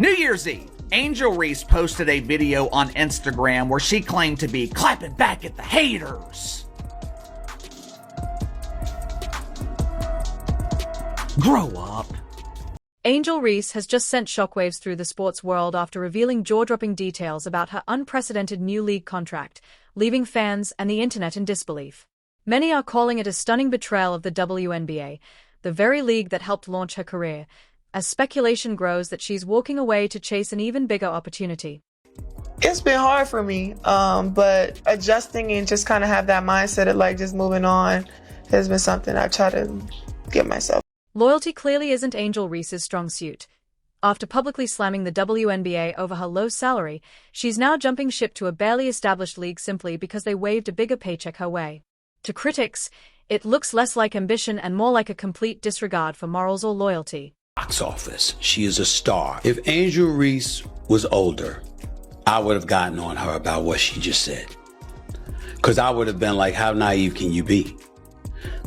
New Year's Eve, Angel Reese posted a video on Instagram where she claimed to be clapping back at the haters. Grow up. Angel Reese has just sent shockwaves through the sports world after revealing jaw-dropping details about her unprecedented new league contract, leaving fans and the internet in disbelief. Many are calling it a stunning betrayal of the WNBA, the very league that helped launch her career, as speculation grows that she's walking away to chase an even bigger opportunity. It's been hard for me, but adjusting and just kind of have that mindset of like just moving on has been something I've tried to give myself. Loyalty clearly isn't Angel Reese's strong suit. After publicly slamming the WNBA over her low salary, she's now jumping ship to a barely established league simply because they waved a bigger paycheck her way. To critics, it looks less like ambition and more like a complete disregard for morals or loyalty. Box office. She is a star. If Angel Reese was older, I would have gotten on her about what she just said. Because I would have been like, how naive can you be?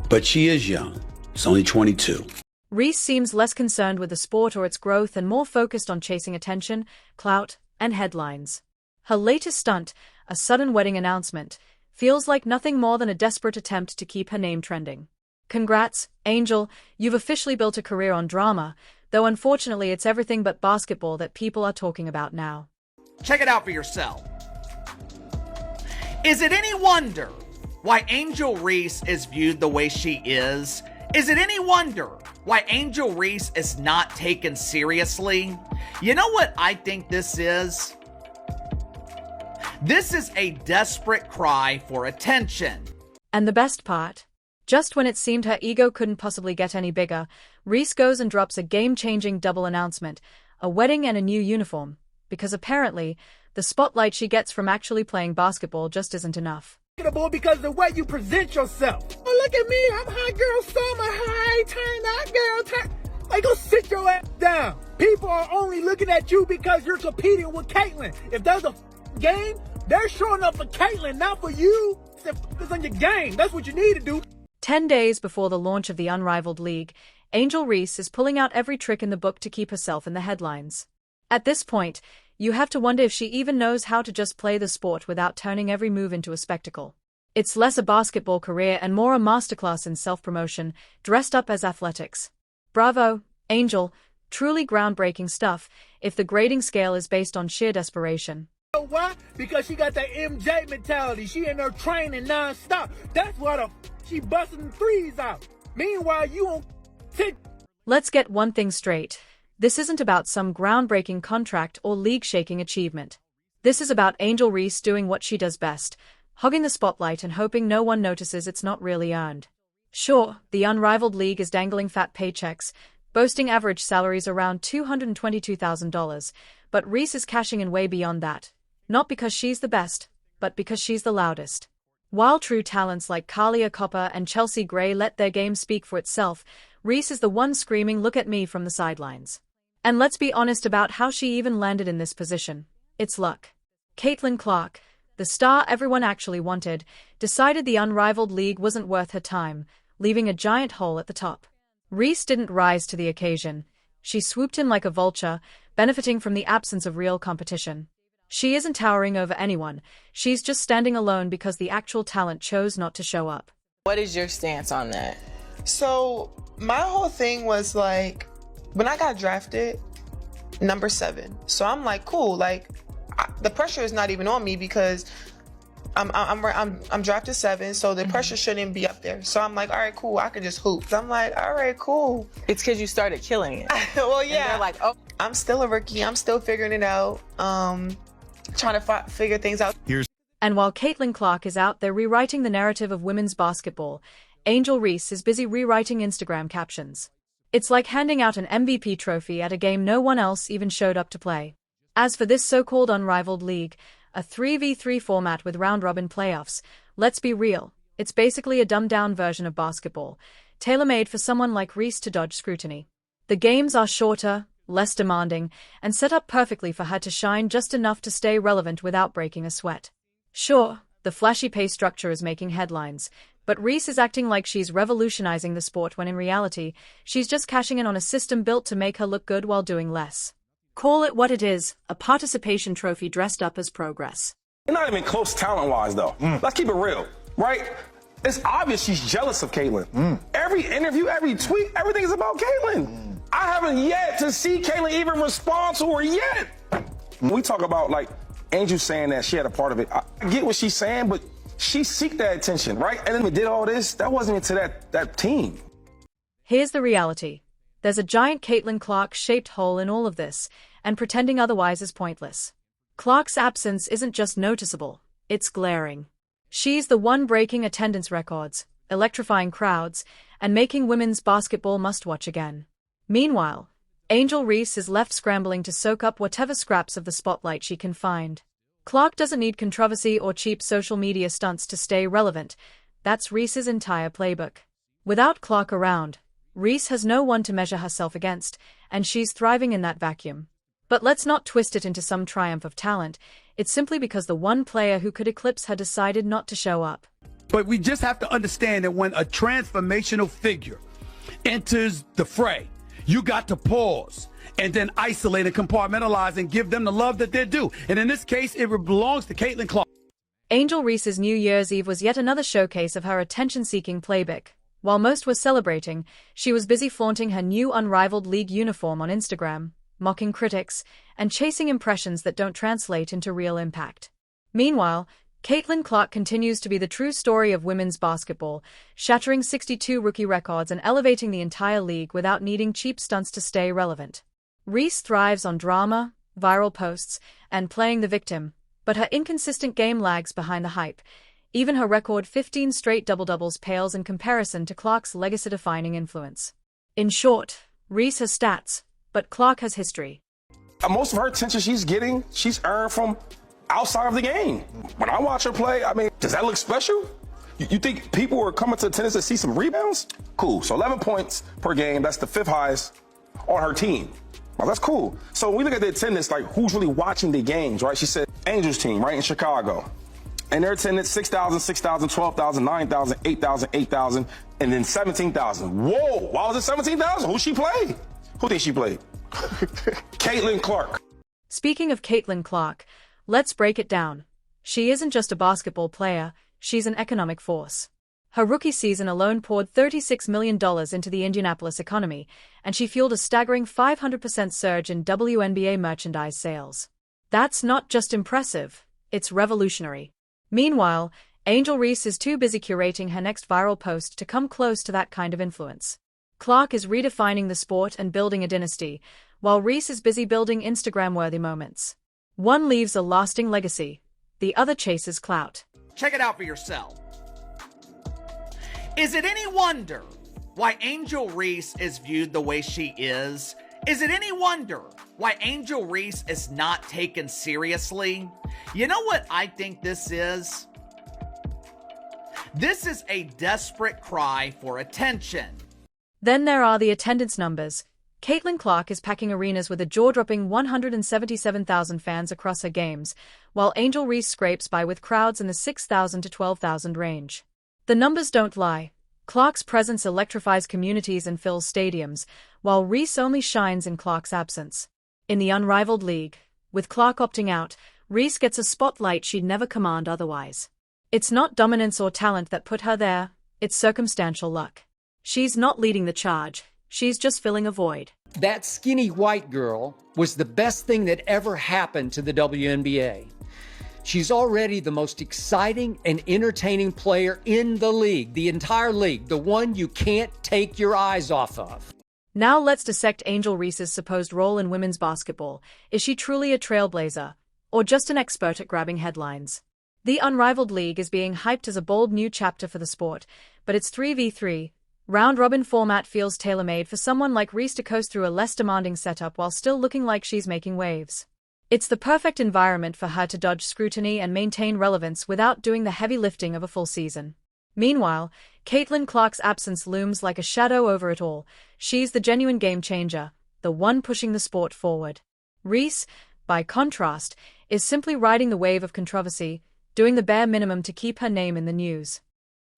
But she is young. She's only 22. Reese seems less concerned with the sport or its growth and more focused on chasing attention, clout, and headlines. Her latest stunt, a sudden wedding announcement, feels like nothing more than a desperate attempt to keep her name trending. Congrats, Angel, you've officially built a career on drama, though unfortunately it's everything but basketball that people are talking about now. Check it out for yourself. Is it any wonder why Angel Reese is viewed the way she is? Is it any wonder why Angel Reese is not taken seriously? You know what I think this is? This is a desperate cry for attention. And the best part? Just when it seemed her ego couldn't possibly get any bigger, Reese goes and drops a game-changing double announcement, a wedding and a new uniform, because apparently, the spotlight she gets from actually playing basketball just isn't enough. Because the way you present yourself. Oh, look at me, I'm hot girl summer, hi, turn that girl, turn. Like, go sit your ass down. People are only looking at you because you're competing with Caitlyn. If there's a game, they're showing up for Caitlyn, not for you. Focus on your game. That's what you need to do. 10 days before the launch of the unrivaled league, Angel Reese is pulling out every trick in the book to keep herself in the headlines. At this point, you have to wonder if she even knows how to just play the sport without turning every move into a spectacle. It's less a basketball career and more a masterclass in self-promotion, dressed up as athletics. Bravo, Angel, truly groundbreaking stuff, if the grading scale is based on sheer desperation. You know why? Because she got that MJ mentality. She in there training non-stop. That's why she busting threes out. Meanwhile, you on Let's get one thing straight. This isn't about some groundbreaking contract or league-shaking achievement. This is about Angel Reese doing what she does best, hogging the spotlight and hoping no one notices it's not really earned. Sure, the unrivaled league is dangling fat paychecks, boasting average salaries around $222,000, but Reese is cashing in way beyond that. Not because she's the best, but because she's the loudest. While true talents like Kalia Copper and Chelsea Gray let their game speak for itself, Reese is the one screaming, "Look at me," from the sidelines. And let's be honest about how she even landed in this position. It's luck. Caitlin Clark, the star everyone actually wanted, decided the unrivaled league wasn't worth her time, leaving a giant hole at the top. Reese didn't rise to the occasion. She swooped in like a vulture, benefiting from the absence of real competition. She isn't towering over anyone, she's just standing alone because the actual talent chose not to show up. What is your stance on that? So, my whole thing was like, when I got drafted, number 7. So I'm like, cool, like, the pressure is not even on me because I'm drafted 7, so the pressure shouldn't be up there. So I'm like, all right, cool, I can just hoop. So I'm like, all right, cool. It's because you started killing it. Well, yeah. And they're like, oh. I'm still a rookie. I'm still figuring it out. Trying to figure things out. And while Caitlin Clark is out there rewriting the narrative of women's basketball, Angel Reese is busy rewriting Instagram captions. It's like handing out an MVP trophy at a game no one else even showed up to play. As for this so-called unrivaled league, a 3v3 format with round-robin playoffs, let's be real, it's basically a dumbed-down version of basketball, tailor-made for someone like Reese to dodge scrutiny. The games are shorter, less demanding, and set up perfectly for her to shine just enough to stay relevant without breaking a sweat. Sure, the flashy pay structure is making headlines, but Reese is acting like she's revolutionizing the sport when in reality, she's just cashing in on a system built to make her look good while doing less. Call it what it is, a participation trophy dressed up as progress. They're not even close talent-wise, though. Let's keep it real, right? It's obvious she's jealous of Caitlyn. Every interview, every tweet, everything is about Caitlyn. I haven't yet to see Caitlyn even respond to her yet. When we talk about, like, Angel saying that she had a part of it, I get what she's saying, but she seeked that attention, right? And then we did all this. That wasn't into that team. Here's the reality. There's a giant Caitlin Clark-shaped hole in all of this, and pretending otherwise is pointless. Clark's absence isn't just noticeable, it's glaring. She's the one breaking attendance records, electrifying crowds, and making women's basketball must-watch again. Meanwhile, Angel Reese is left scrambling to soak up whatever scraps of the spotlight she can find. Clark doesn't need controversy or cheap social media stunts to stay relevant. That's Reese's entire playbook. Without Clark around, Reese has no one to measure herself against, and she's thriving in that vacuum. But let's not twist it into some triumph of talent. It's simply because the one player who could eclipse her decided not to show up. But we just have to understand that when a transformational figure enters the fray, you got to pause and then isolate and compartmentalize and give them the love that they're due. And in this case, it belongs to Caitlin Clark. Angel Reese's New Year's Eve was yet another showcase of her attention-seeking playbook. While most were celebrating, she was busy flaunting her new unrivaled league uniform on Instagram, mocking critics, and chasing impressions that don't translate into real impact. Meanwhile, Caitlin Clark continues to be the true story of women's basketball, shattering 62 rookie records and elevating the entire league without needing cheap stunts to stay relevant. Reese thrives on drama, viral posts, and playing the victim, but her inconsistent game lags behind the hype. Even her record 15 straight double-doubles pales in comparison to Clark's legacy-defining influence. In short, Reese has stats, but Clark has history. Most of her attention she's earned from outside of the game. When I watch her play, I mean, does that look special? You think people are coming to attendance to see some rebounds? Cool. So 11 points per game, that's the 5th highest on her team. Well, that's cool. So when we look at the attendance, like who's really watching the games, right? She said Angels team, right, in Chicago. And their attendance, 6,000, 6,000, 12,000, 9,000, 8,000, 8,000, and then 17,000. Whoa, why was it 17,000? Who she played? Who think she played? Caitlin Clark. Speaking of Caitlin Clark, let's break it down. She isn't just a basketball player, she's an economic force. Her rookie season alone poured $36 million into the Indianapolis economy, and she fueled a staggering 500% surge in WNBA merchandise sales. That's not just impressive, it's revolutionary. Meanwhile, Angel Reese is too busy curating her next viral post to come close to that kind of influence. Clark is redefining the sport and building a dynasty, while Reese is busy building Instagram-worthy moments. One leaves a lasting legacy, the other chases clout. Check it out for yourself. Is it any wonder why Angel Reese is viewed the way she is? Is it any wonder why Angel Reese is not taken seriously? You know what I think this is? This is a desperate cry for attention. Then there are the attendance numbers. Caitlin Clark is packing arenas with a jaw-dropping 177,000 fans across her games, while Angel Reese scrapes by with crowds in the 6,000 to 12,000 range. The numbers don't lie. Clark's presence electrifies communities and fills stadiums, while Reese only shines in Clark's absence. In the unrivaled league, with Clark opting out, Reese gets a spotlight she'd never command otherwise. It's not dominance or talent that put her there, it's circumstantial luck. She's not leading the charge, she's just filling a void. That skinny white girl was the best thing that ever happened to the WNBA. She's already the most exciting and entertaining player in the league, the entire league, the one you can't take your eyes off of. Now let's dissect Angel Reese's supposed role in women's basketball. Is she truly a trailblazer, or just an expert at grabbing headlines? The unrivaled league is being hyped as a bold new chapter for the sport, but its 3v3, round-robin format feels tailor-made for someone like Reese to coast through a less demanding setup while still looking like she's making waves. It's the perfect environment for her to dodge scrutiny and maintain relevance without doing the heavy lifting of a full season. Meanwhile, Caitlin Clark's absence looms like a shadow over it all. She's the genuine game changer, the one pushing the sport forward. Reese, by contrast, is simply riding the wave of controversy, doing the bare minimum to keep her name in the news.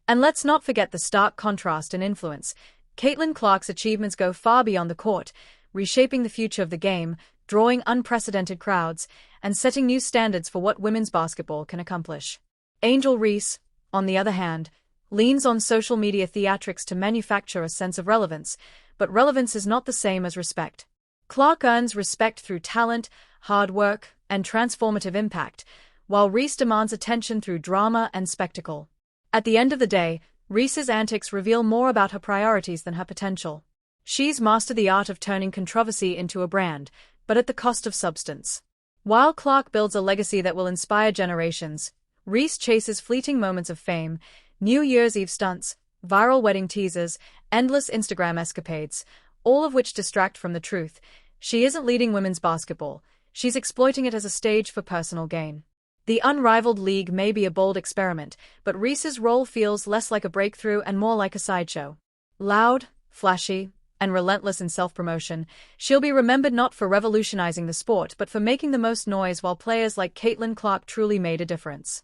And let's not forget the stark contrast in influence. Caitlin Clark's achievements go far beyond the court, reshaping the future of the game, drawing unprecedented crowds, and setting new standards for what women's basketball can accomplish. Angel Reese, on the other hand, leans on social media theatrics to manufacture a sense of relevance, but relevance is not the same as respect. Clark earns respect through talent, hard work, and transformative impact, while Reese demands attention through drama and spectacle. At the end of the day, Reese's antics reveal more about her priorities than her potential. She's mastered the art of turning controversy into a brand, but at the cost of substance. While Clark builds a legacy that will inspire generations, Reese chases fleeting moments of fame, New Year's Eve stunts, viral wedding teasers, endless Instagram escapades, all of which distract from the truth. She isn't leading women's basketball, she's exploiting it as a stage for personal gain. The unrivaled league may be a bold experiment, but Reese's role feels less like a breakthrough and more like a sideshow. Loud, flashy, and relentless in self-promotion, she'll be remembered not for revolutionizing the sport but for making the most noise while players like Caitlin Clark truly made a difference.